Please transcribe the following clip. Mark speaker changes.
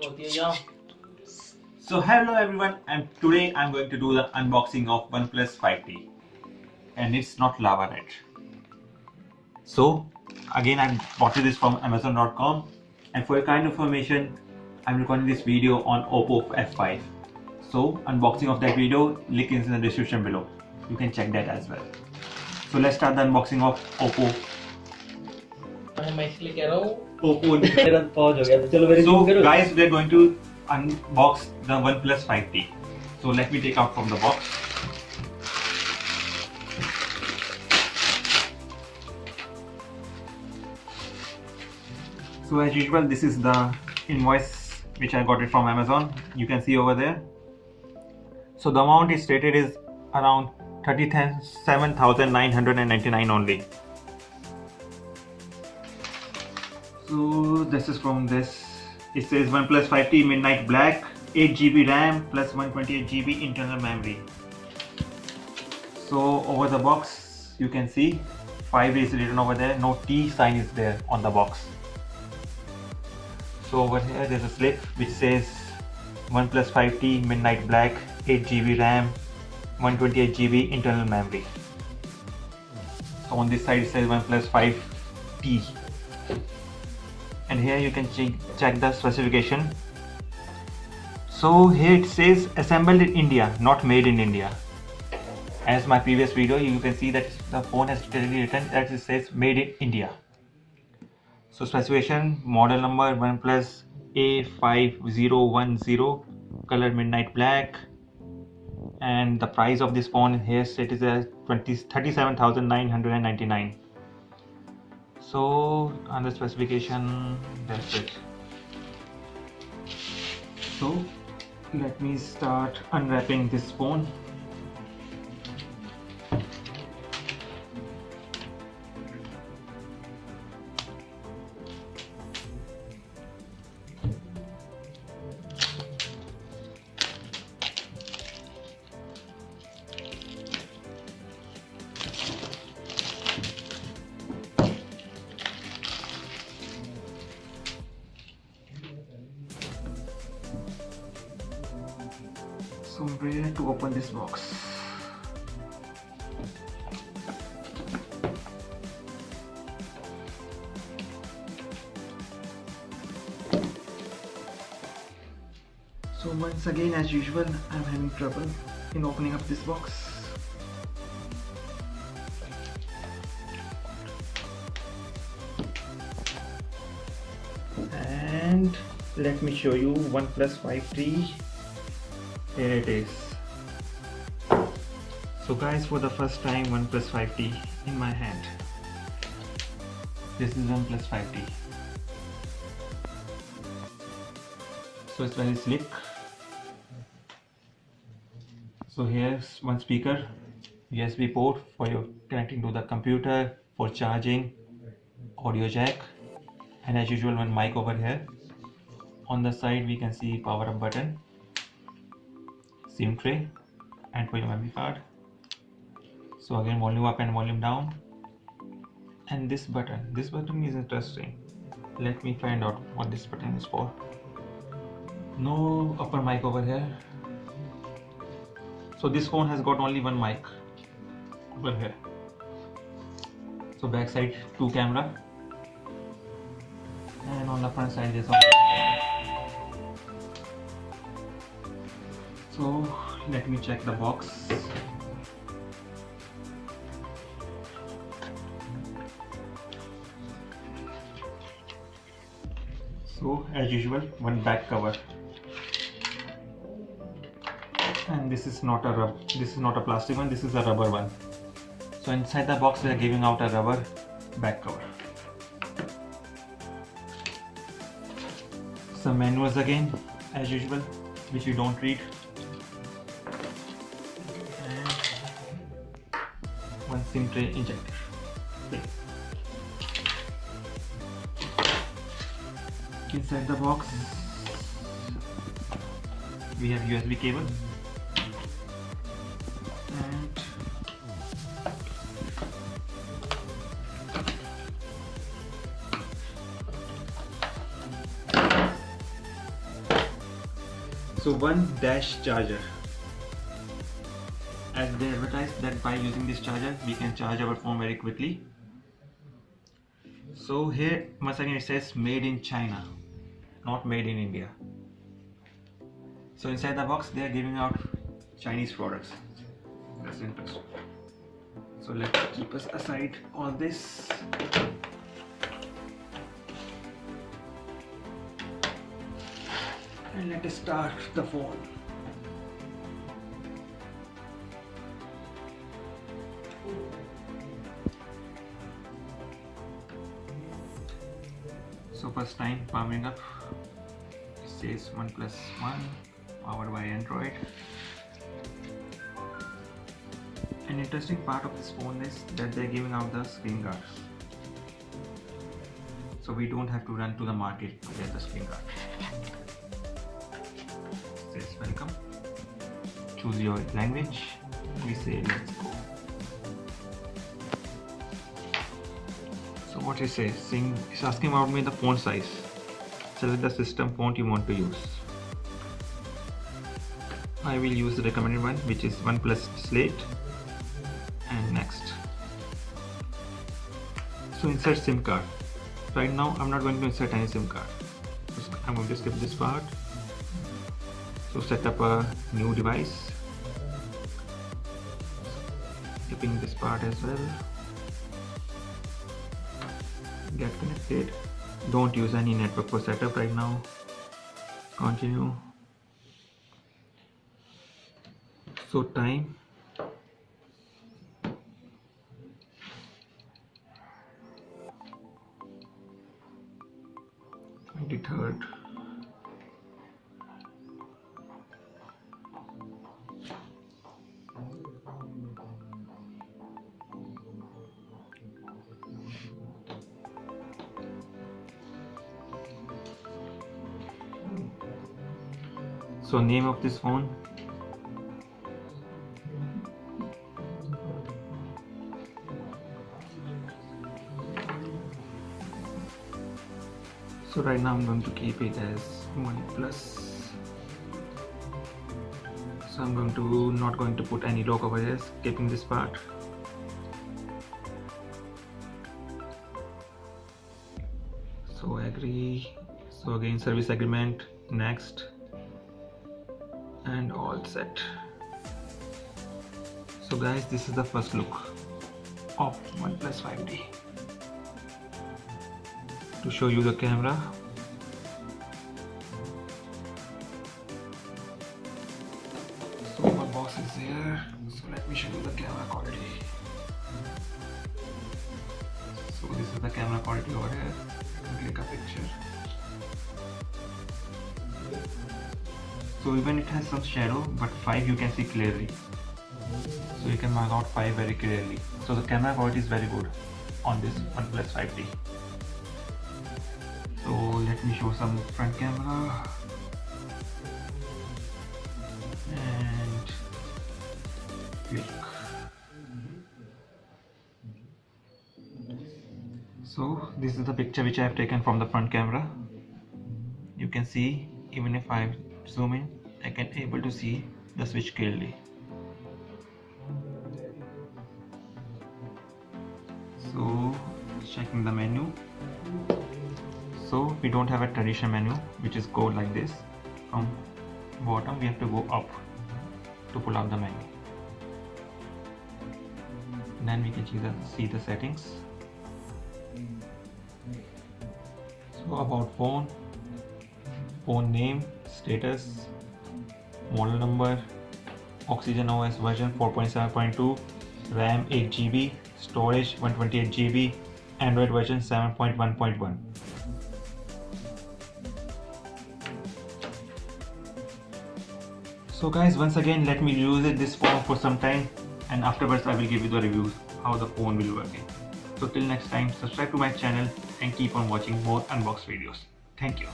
Speaker 1: So hello everyone, and today I'm going to do the unboxing of OnePlus 5T, and it's not lava red. So again, I bought this from Amazon.com, and for your kind information, I'm recording this video on Oppo F5. So unboxing of that video, link is in the description below. You can check that as well. So let's start the unboxing of Oppo. So guys, we're going to unbox the OnePlus 5T. So let me take out from the box. So as usual, this is the invoice which I got it from Amazon. You can see over there. So the amount is stated is around 37,999 only. So this is from this. It says OnePlus 5T Midnight Black, 8GB RAM plus 128GB internal memory. So over the box you can see 5 is written over there, no T sign is there on the box. So over here there's a slip which says OnePlus 5T Midnight Black, 8GB RAM, 128GB internal memory. So on this side it says OnePlus 5T. And here you can check the specification. So here it says assembled in India, not made in India. As my previous video, you can see that the phone has clearly written that it says made in India. So specification, model number OnePlus A5010, color midnight black, and the price of this phone here it is a 37,999. So on the specification, that's it. So let me start unwrapping this phone. So where to open this box? So once again, as usual, I'm having trouble in opening up this box. And let me show you OnePlus 5T. Here it is. So guys, for the first time OnePlus 5T in my hand. This is OnePlus 5T. So it's very slick. So here's one speaker, USB port for your connecting to the computer, for charging, audio jack, and as usual one mic over here. On the side we can see power up button, SIM tray, and for your memory card. So again, volume up and volume down. And this button is interesting. Let me find out what this button is for. No upper mic over here. So this phone has got only one mic over here. So back side 2 camera, and on the front side there's one. So let me check the box. So as usual, one back cover, and this is not a plastic one, this is a rubber one. So inside the box they are giving out a rubber back cover. Some manuals again as usual, which you don't read. One SIM tray injector. Inside the box we have USB cable and So one dash charger. As they advertised that by using this charger we can charge our phone very quickly. So here once again it says made in China, not made in India. So inside the box they are giving out Chinese products. That's interesting. So let's keep us aside all this. And let us start the phone. So first time powering up, it says OnePlus 1 powered by Android. An interesting part of this phone is that they're giving out the screen guard. So we don't have to run to the market to get the screen guard. It says welcome. Choose your language. We say let's go. So what it says, it's asking about me the font size. Select the system font you want to use. I will use the recommended one, which is OnePlus Slate. And next. So insert SIM card. Right now I'm not going to insert any SIM card. I'm going to skip this part. So set up a new device. Skipping this part as well. Get connected. Don't use any network for setup right now. Continue. So time. 23rd. So name of this phone. So right now I'm going to keep it as OnePlus. So I'm not going to put any logo over here, skipping this part. So agree. So again service agreement, next, and all set. So guys, this is the first look of OnePlus 5T. To show you the camera. So my box is here. So let me show you the camera quality. So this is the camera quality over here. Click a picture. So even it has some shadow, but 5 you can see clearly. So you can mark out 5 very clearly. So the camera quality is very good on this OnePlus 5T. So let me show some front camera. And click. So this is the picture which I have taken from the front camera. You can see even if I zoom in, I can able to see the switch clearly. So checking the menu. So we don't have a traditional menu which is go like this. From bottom we have to go up to pull out the menu. Then we can see the settings. So about phone, phone name, status, model number, Oxygen OS version 4.7.2, RAM 8GB, storage 128GB, Android version 7.1.1. So guys, once again let me use this phone for some time, and afterwards I will give you the reviews how the phone will work. So till next time, subscribe to my channel and keep on watching more unbox videos. Thank you.